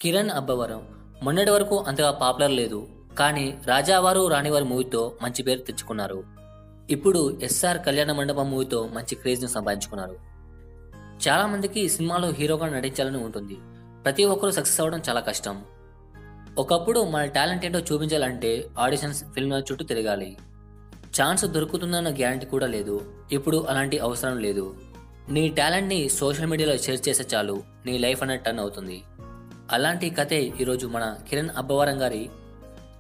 కిరణ్ అబ్బవరం మొన్నటి వరకు అంతగా పాపులర్ లేదు, కానీ రాజావారు రాణివారి మూవీతో మంచి పేరు తెచ్చుకున్నారు. ఇప్పుడు ఎస్ఆర్ కళ్యాణ మండపం మూవీతో మంచి క్రేజ్ను సంపాదించుకున్నారు. చాలా మందికి సినిమాలో హీరోగా నటించాలని ఉంటుంది. ప్రతి ఒక్కరూ సక్సెస్ అవ్వడం చాలా కష్టం. ఒకప్పుడు మన టాలెంట్ ఏంటో చూపించాలంటే ఆడిషన్స్, ఫిల్మ్ చుట్టూ తిరగాలి. ఛాన్స్ దొరుకుతుందన్న గ్యారంటీ కూడా లేదు. ఇప్పుడు అలాంటి అవసరం లేదు. నీ టాలెంట్ని సోషల్ మీడియాలో షేర్ చేస్తే చాలు, నీ లైఫ్ అనేది టర్న్ అవుతుంది. అలాంటి కథే ఈరోజు మన కిరణ్ అబ్బవరం గారి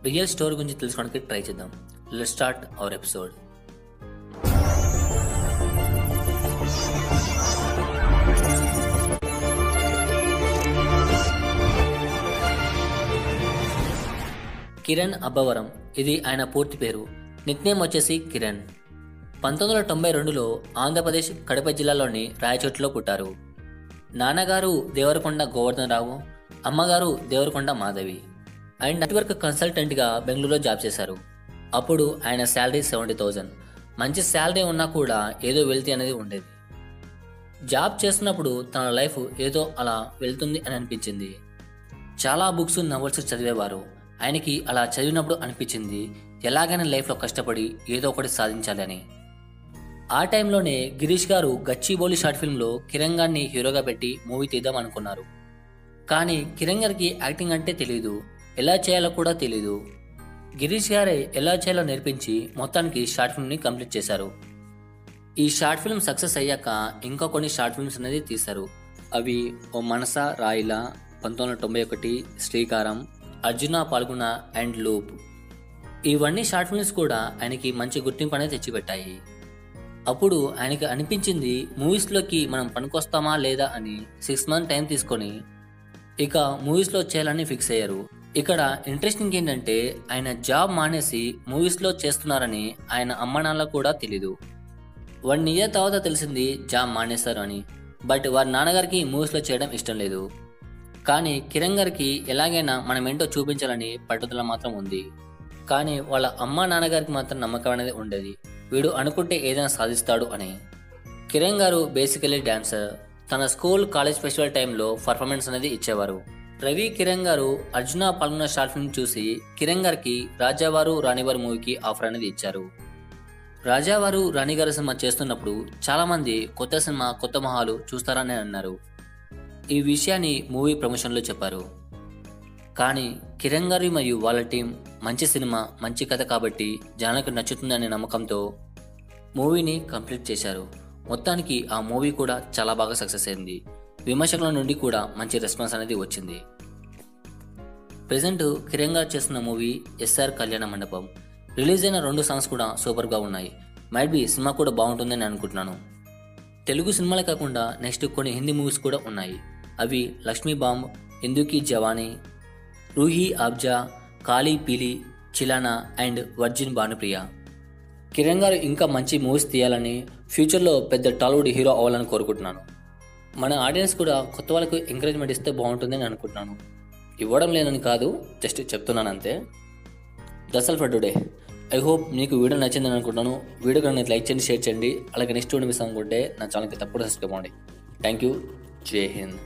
రియల్ స్టోరీ గురించి తెలుసుకోవడానికి ట్రై చేద్దాం. Let's start our episode. Kiran Abbavaram, ఇది ఆయన పూర్తి పేరు. నిక్నేమ్ వచ్చేసి కిరణ్. 1992లో ఆంధ్రప్రదేశ్ కడప జిల్లాలోని రాయచోటిలో పుట్టారు. నాన్నగారు దేవరకొండ గోవర్ధనరావు, అమ్మగారు దేవరకొండ మాధవి. ఆయన నెట్వర్క్ కన్సల్టెంట్గా బెంగళూరులో జాబ్ చేశారు. అప్పుడు ఆయన శాలరీ 70,000. మంచి శాలరీ ఉన్నా కూడా ఏదో వెళ్తీ అనేది ఉండేది. జాబ్ చేస్తున్నప్పుడు తన లైఫ్ ఏదో అలా వెళ్తుంది అని అనిపించింది. చాలా బుక్స్, నవల్స్ చదివేవారు. ఆయనకి అలా చదివినప్పుడు అనిపించింది ఎలాగైనా లైఫ్లో కష్టపడి ఏదో ఒకటి సాధించాలి అని. ఆ టైంలోనే గిరీష్ గారు గచ్చిబౌలి షార్ట్ ఫిల్మ్లో కిరణ్ గారిని హీరోగా పెట్టి మూవీ తీద్దాం అనుకున్నారు. కానీ కిరణ్ గారికి యాక్టింగ్ అంటే తెలీదు, ఎలా చేయాలో కూడా తెలీదు. గిరీష్ గారే ఎలా చేయాలో నేర్పించి మొత్తానికి షార్ట్ ఫిల్మ్ని కంప్లీట్ చేశారు. ఈ షార్ట్ ఫిల్మ్ సక్సెస్ అయ్యాక ఇంకా కొన్ని షార్ట్ ఫిల్మ్స్ అనేది తీశారు. అవి ఓ మనస రాయిలా, 1991, శ్రీకారం, అర్జున పాల్గొన అండ్ లూప్. ఇవన్నీ షార్ట్ ఫిల్మ్స్ కూడా ఆయనకి మంచి గుర్తింపు అనేది తెచ్చిపెట్టాయి. అప్పుడు ఆయనకి అనిపించింది మూవీస్లోకి మనం పనికొస్తామా లేదా అని 6 months టైం తీసుకొని ఇక మూవీస్లో చేయాలని ఫిక్స్ అయ్యారు. ఇక్కడ ఇంట్రెస్టింగ్ ఏంటంటే ఆయన జాబ్ మానేసి మూవీస్లో చేస్తున్నారని ఆయన అమ్మ కూడా తెలీదు. 1 year తర్వాత తెలిసింది జాబ్ మానేస్తారు అని. బట్ వారి నాన్నగారికి మూవీస్లో చేయడం ఇష్టం లేదు. కానీ కిరణ్ గారికి ఎలాగైనా మనం ఏంటో చూపించాలని పట్టుదల మాత్రం ఉంది. కానీ వాళ్ళ అమ్మ నాన్నగారికి మాత్రం నమ్మకం అనేది ఉండేది, వీడు అనుకుంటే ఏదైనా సాధిస్తాడు అని. కిరణ్ గారు బేసికలీ డాన్సర్. తన స్కూల్, కాలేజ్ ఫెస్టివల్ టైంలో పర్ఫార్మెన్స్ అనేది ఇచ్చేవారు. రవి కిరణ్ గారు అర్జున పాల్గొన్న షార్ట్ ఫిల్మ్ చూసి కిరణ్ గారికి రాజావారు రాణివారు మూవీకి ఆఫర్ అనేది ఇచ్చారు. రాజావారు రాణిగారు సినిమా చేస్తున్నప్పుడు చాలా మంది కొత్త సినిమా, కొత్త మొహాలు చూస్తారని అన్నారు. ఈ విషయాన్ని మూవీ ప్రమోషన్లో చెప్పారు. కానీ కిరణ్ గారి మరియు వాళ్ళ టీం మంచి సినిమా, మంచి కథ కాబట్టి జనాలకు నచ్చుతుందనే నమ్మకంతో మూవీని కంప్లీట్ చేశారు. మొత్తానికి ఆ మూవీ కూడా చాలా బాగా సక్సెస్ అయింది. విమర్శకుల నుండి కూడా మంచి రెస్పాన్స్ అనేది వచ్చింది. ప్రెజెంట్ కిరణ్ గారు చేస్తున్న మూవీ ఎస్ఆర్ కళ్యాణ మండపం. రిలీజ్ అయిన 2 సాంగ్స్ కూడా సూపర్గా ఉన్నాయి. మైట్ బి సినిమా కూడా బాగుంటుందని అనుకుంటున్నాను. తెలుగు సినిమాలే కాకుండా నెక్స్ట్ కొన్ని హిందీ మూవీస్ కూడా ఉన్నాయి. అవి లక్ష్మీ బాంబ్, హిందూకి జవానీ, రూహీ ఆబ్జా, కాళీ పీలి, చిలానా అండ్ వర్జిన్ భానుప్రియ. కిరణ్ గారు ఇంకా మంచి మూవీస్ తీయాలని, ఫ్యూచర్లో పెద్ద టాలీవుడ్ హీరో అవ్వాలని కోరుకుంటున్నాను. మన ఆడియన్స్ కూడా కొత్త వాళ్ళకు ఎంకరేజ్మెంట్ ఇస్తే బాగుంటుందని అనుకుంటున్నాను. ఇవ్వడం లేదని కాదు, జస్ట్ చెప్తున్నాను అంతే. That's all for today. I hope మీకు వీడియో నచ్చిందని అనుకుంటున్నాను. వీడియో కనుక లైక్ చేయండి, షేర్ చేయండి. అలాగే నెక్స్ట్ వీడియో మిస్ అనుకుంటే నా ఛానల్కి తప్పకుండా సబ్స్క్రైబ్ అవ్వండి. Thank you. జై హింద్.